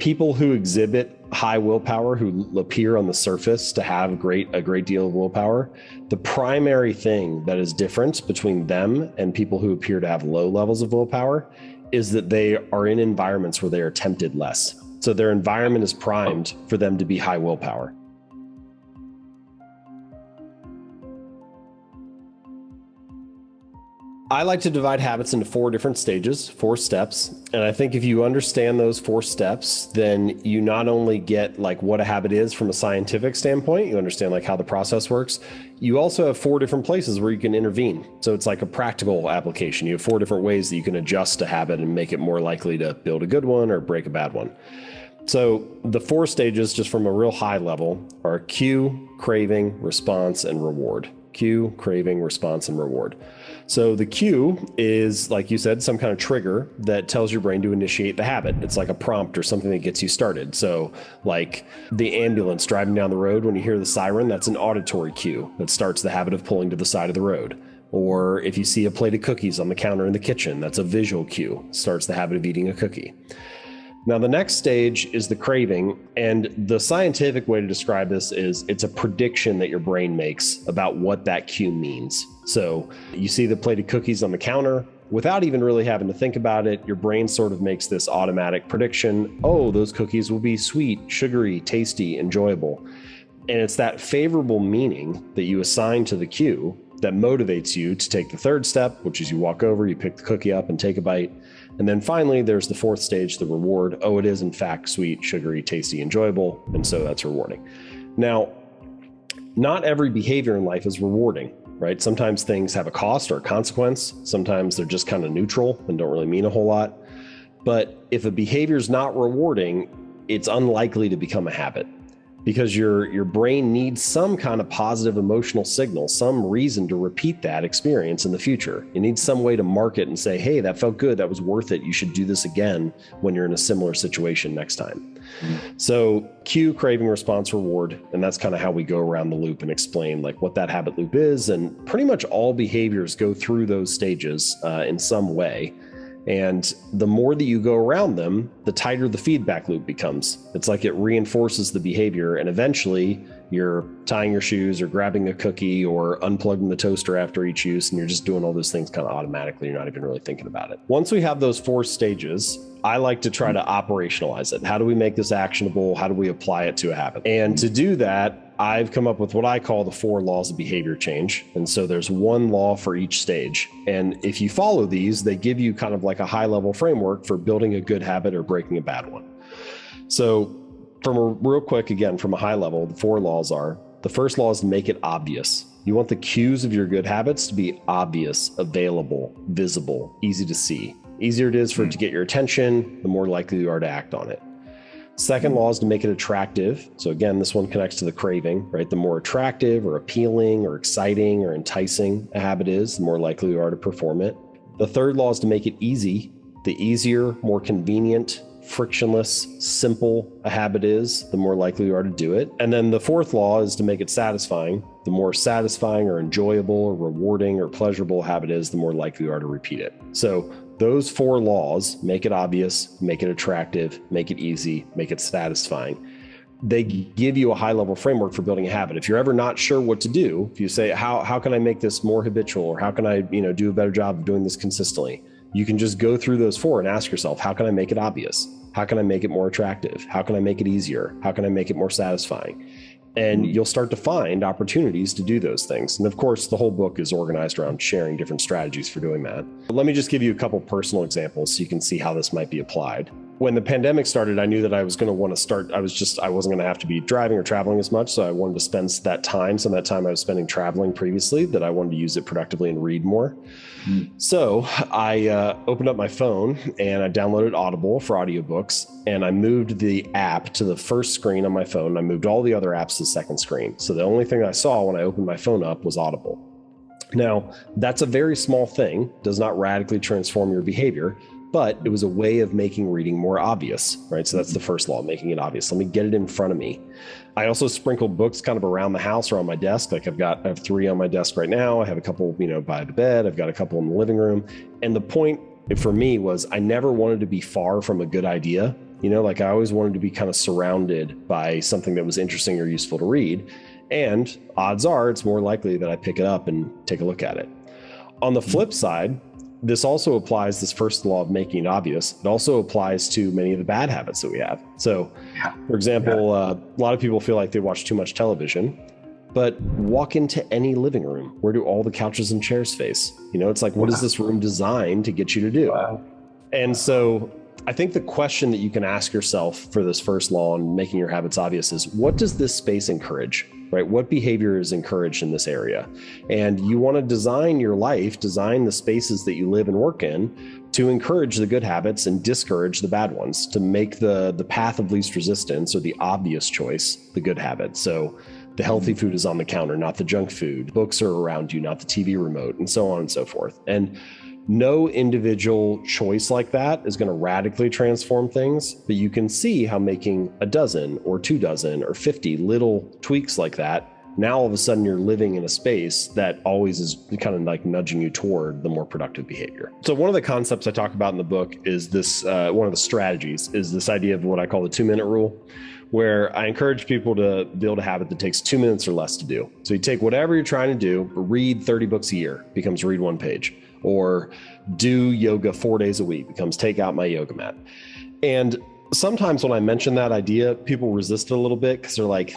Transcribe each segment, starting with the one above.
people who exhibit high willpower, who appear on the surface to have a great deal of willpower, the primary thing that is different between them and people who appear to have low levels of willpower is that they are in environments where they are tempted less. So their environment is primed for them to be high willpower. I like to divide habits into 4 different stages, 4 steps. And I think if you understand those 4 steps, then you not only get like what a habit is from a scientific standpoint, you understand like how the process works. You also have 4 different places where you can intervene. So it's like a practical application. You have 4 different ways that you can adjust a habit and make it more likely to build a good one or break a bad one. So the 4 stages, just from a real high level, are cue, craving, response, and reward. Cue, craving, response, and reward. So the cue is, like you said, some kind of trigger that tells your brain to initiate the habit. It's like a prompt or something that gets you started. So like the ambulance driving down the road, when you hear the siren, that's an auditory cue that starts the habit of pulling to the side of the road. Or if you see a plate of cookies on the counter in the kitchen, that's a visual cue, starts the habit of eating a cookie. Now, the next stage is the craving, and the scientific way to describe this is it's a prediction that your brain makes about what that cue means. So you see the plate of cookies on the counter, without even really having to think about it, your brain sort of makes this automatic prediction. Oh, those cookies will be sweet, sugary, tasty, enjoyable. And it's that favorable meaning that you assign to the cue that motivates you to take the third step, which is you walk over, you pick the cookie up and take a bite. And then finally, there's the 4th stage, the reward. Oh, it is in fact sweet, sugary, tasty, enjoyable. And so that's rewarding. Now, not every behavior in life is rewarding, right? Sometimes things have a cost or a consequence. Sometimes they're just kind of neutral and don't really mean a whole lot. But if a behavior is not rewarding, it's unlikely to become a habit, because your brain needs some kind of positive emotional signal, some reason to repeat that experience in the future. You need some way to mark it and say, hey, that felt good, that was worth it. You should do this again when you're in a similar situation next time. So cue, craving, response, reward. And that's kind of how we go around the loop and explain like what that habit loop is. And pretty much all behaviors go through those stages in some way. And the more that you go around them, the tighter the feedback loop becomes. It's like it reinforces the behavior, and eventually you're tying your shoes or grabbing a cookie or unplugging the toaster after each use, and you're just doing all those things kind of automatically. You're not even really thinking about it. Once we have those 4 stages, I like to try to operationalize it. How do we make this actionable? How do we apply it to a habit? And to do that, I've come up with what I call the 4 laws of behavior change. And so there's 1 law for each stage. And if you follow these, they give you kind of like a high level framework for building a good habit or breaking a bad one. So from a real quick, again, from a high level, the 4 laws are: the first law is to make it obvious. You want the cues of your good habits to be obvious, available, visible, easy to see. Easier it is for it to get your attention, the more likely you are to act on it. Second law is to make it attractive. So again, this one connects to the craving, right? The more attractive or appealing or exciting or enticing a habit is, the more likely you are to perform it. The third law is to make it easy. The easier, more convenient, frictionless, simple a habit is, the more likely you are to do it. And then the 4th law is to make it satisfying. The more satisfying or enjoyable or rewarding or pleasurable a habit is, the more likely you are to repeat it. So those 4 laws: make it obvious, make it attractive, make it easy, make it satisfying. They give you a high level framework for building a habit. If you're ever not sure what to do, if you say, how can I make this more habitual, or how can I, do a better job of doing this consistently? You can just go through those 4 and ask yourself, how can I make it obvious? How can I make it more attractive? How can I make it easier? How can I make it more satisfying? And you'll start to find opportunities to do those things. And of course, the whole book is organized around sharing different strategies for doing that. But let me just give you a couple personal examples so you can see how this might be applied. When the pandemic started, I knew that I was going to want to start. I wasn't going to have to be driving or traveling as much. So I wanted to spend some of that time I was spending traveling previously, that I wanted to use it productively and read more. So I opened up my phone and I downloaded Audible for audiobooks, and I moved the app to the first screen on my phone. I moved all the other apps to the second screen. So the only thing I saw when I opened my phone up was Audible. Now, that's a very small thing, does not radically transform your behavior, but it was a way of making reading more obvious, right? So that's the first law, making it obvious. Let me get it in front of me. I also sprinkled books kind of around the house or on my desk. Like I have 3 on my desk right now. I have a couple, by the bed. I've got a couple in the living room. And the point for me was I never wanted to be far from a good idea. Like I always wanted to be kind of surrounded by something that was interesting or useful to read. And odds are it's more likely that I pick it up and take a look at it. On the flip side, this also applies, this first law of making it obvious. It also applies to many of the bad habits that we have. So, for example, a lot of people feel like they watch too much television, but walk into any living room. Where do all the couches and chairs face? It's like, what is this room designed to get you to do? And so I think the question that you can ask yourself for this first law on making your habits obvious is, what does this space encourage, right? What behavior is encouraged in this area? And you want to design your life, design the spaces that you live and work in to encourage the good habits and discourage the bad ones, to make the path of least resistance, or the obvious choice, the good habit. So the healthy food is on the counter, not the junk food. Books are around you, not the TV remote, and so on and so forth. And no individual choice like that is going to radically transform things, but you can see how making a dozen or 24 or 50 little tweaks like that, now all of a sudden you're living in a space that always is kind of like nudging you toward the more productive behavior. So one of the concepts I talk about in the book is this, one of the strategies is this idea of what I call the 2-minute rule, where I encourage people to build a habit that takes 2 minutes or less to do. So you take whatever you're trying to do, read 30 books a year, becomes read 1 page. Or do yoga 4 days a week, becomes take out my yoga mat. And sometimes when I mention that idea, people resist it a little bit because they're like,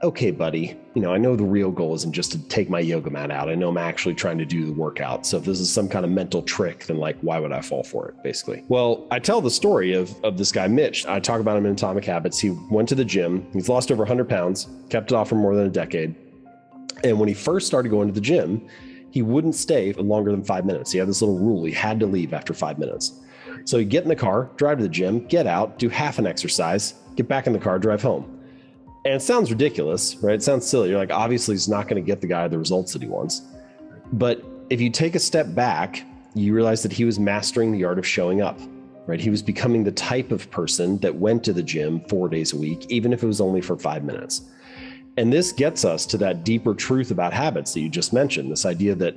okay, buddy, I know the real goal isn't just to take my yoga mat out. I know I'm actually trying to do the workout. So if this is some kind of mental trick, then like, why would I fall for it, basically? Well, I tell the story of this guy, Mitch. I talk about him in Atomic Habits. He went to the gym. He's lost over 100 pounds, kept it off for more than a decade. And when he first started going to the gym, he wouldn't stay for longer than 5 minutes. He had this little rule. He had to leave after 5 minutes. So he'd get in the car, drive to the gym, get out, do half an exercise, get back in the car, drive home. And it sounds ridiculous, right? It sounds silly. You're like, obviously he's not going to get the guy the results that he wants. But if you take a step back, you realize that he was mastering the art of showing up, right? He was becoming the type of person that went to the gym 4 days a week, even if it was only for 5 minutes. And this gets us to that deeper truth about habits that you just mentioned, this idea that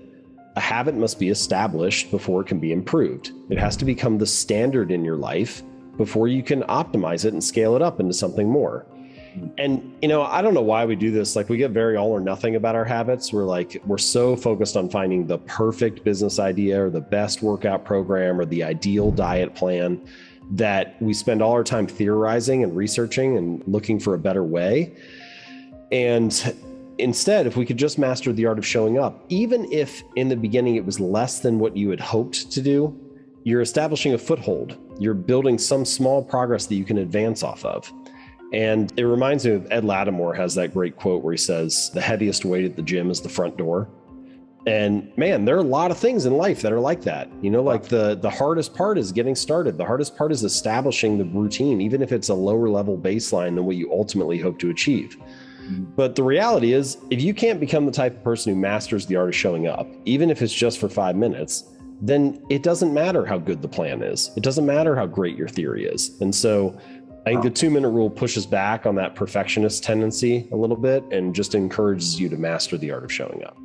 a habit must be established before it can be improved. It has to become the standard in your life before you can optimize it and scale it up into something more. And, I don't know why we do this. Like, we get very all or nothing about our habits. We're so focused on finding the perfect business idea or the best workout program or the ideal diet plan that we spend all our time theorizing and researching and looking for a better way. And instead, if we could just master the art of showing up, even if in the beginning it was less than what you had hoped to do, you're establishing a foothold. You're building some small progress that you can advance off of. And it reminds me of Ed Lattimore has that great quote where he says, the heaviest weight at the gym is the front door. And man, there are a lot of things in life that are like that. Like the hardest part is getting started. The hardest part is establishing the routine, even if it's a lower level baseline than what you ultimately hope to achieve. But the reality is, if you can't become the type of person who masters the art of showing up, even if it's just for 5 minutes, then it doesn't matter how good the plan is. It doesn't matter how great your theory is. And so I think the 2-minute rule pushes back on that perfectionist tendency a little bit and just encourages you to master the art of showing up.